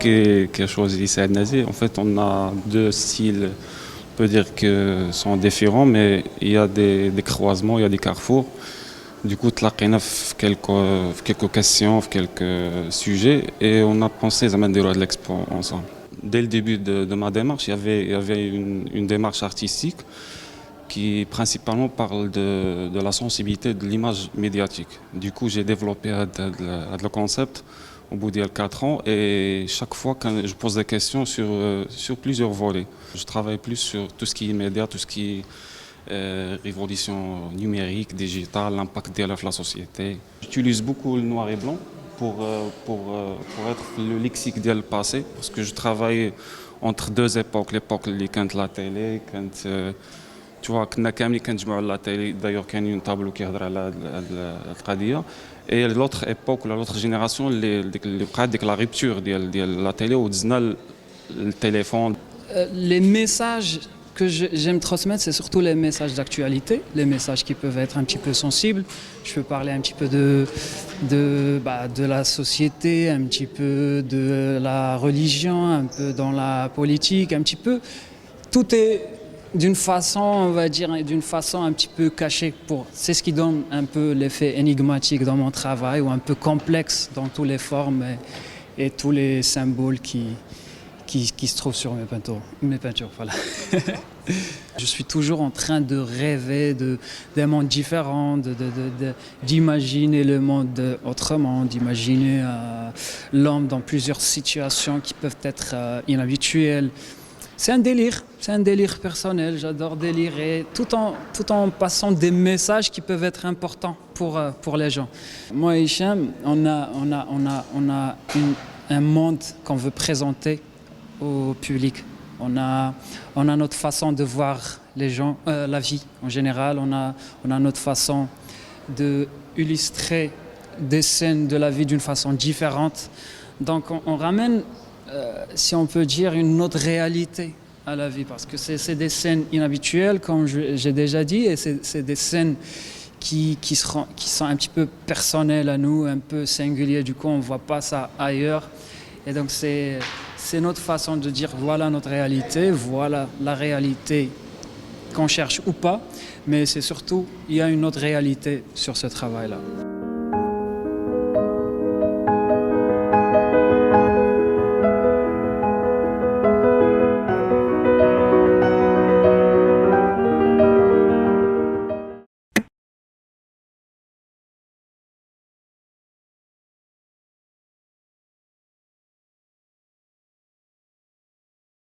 qui a choisi Saad Nazi. En fait, on a deux styles, on peut dire que sont différents, mais il y a des croisements, il y a des carrefours. Du coup, تلاقينا في quelques questions, في quelques sujets, et on a pensé à faire de l'expo ensemble. Dès le début de ma démarche, il y avait une démarche artistique qui principalement parle de la sensibilité de l'image médiatique. Du coup, j'ai développé le concept au bout de 4 ans, et chaque fois quand je pose des questions sur plusieurs volets. Je travaille plus sur tout ce qui est média, tout ce qui est révolution numérique, digitale, l'impact de la société. J'utilise beaucoup le noir et blanc pour être le lexique du passé, parce que je travaille entre deux époques, l'époque où كانت la télé, quand tu vois كنا كاملين كنجمعوا la télé, d'ailleurs كان une tableau كيهضر على هذه القضيه. Et l'autre époque, l'autre génération, اللي بقات ديك la rupture ديال la télé ودزنا le téléphone. Les messages que j'aime transmettre, c'est surtout les messages d'actualité, les messages qui peuvent être un petit peu sensibles. Je peux parler un petit peu de la société, un petit peu de la religion, un peu dans la politique, un petit peu. Tout est d'une façon, on va dire, d'une façon un petit peu cachée. C'est ce qui donne un peu l'effet énigmatique dans mon travail, ou un peu complexe dans toutes les formes et tous les symboles qui se trouvent sur mes peintures, voilà. Je suis toujours en train de rêver d'un monde différent, d'imaginer le monde autrement, d'imaginer l'homme dans plusieurs situations qui peuvent être inhabituelles. C'est un délire personnel, j'adore délirer, tout en passant des messages qui peuvent être importants pour les gens. Moi et Hicham, on a un monde qu'on veut présenter au public. On a notre façon de voir les gens, la vie en général. On a notre façon d'illustrer des scènes de la vie d'une façon différente. Donc on ramène, si on peut dire, une autre réalité à la vie, parce que c'est des scènes inhabituelles, comme j'ai déjà dit, et c'est des scènes qui sont un petit peu personnelles à nous, un peu singulières. Du coup, on ne voit pas ça ailleurs. Et donc c'est notre façon de dire voilà notre réalité, voilà la réalité qu'on cherche ou pas, mais c'est surtout il y a une autre réalité sur ce travail-là.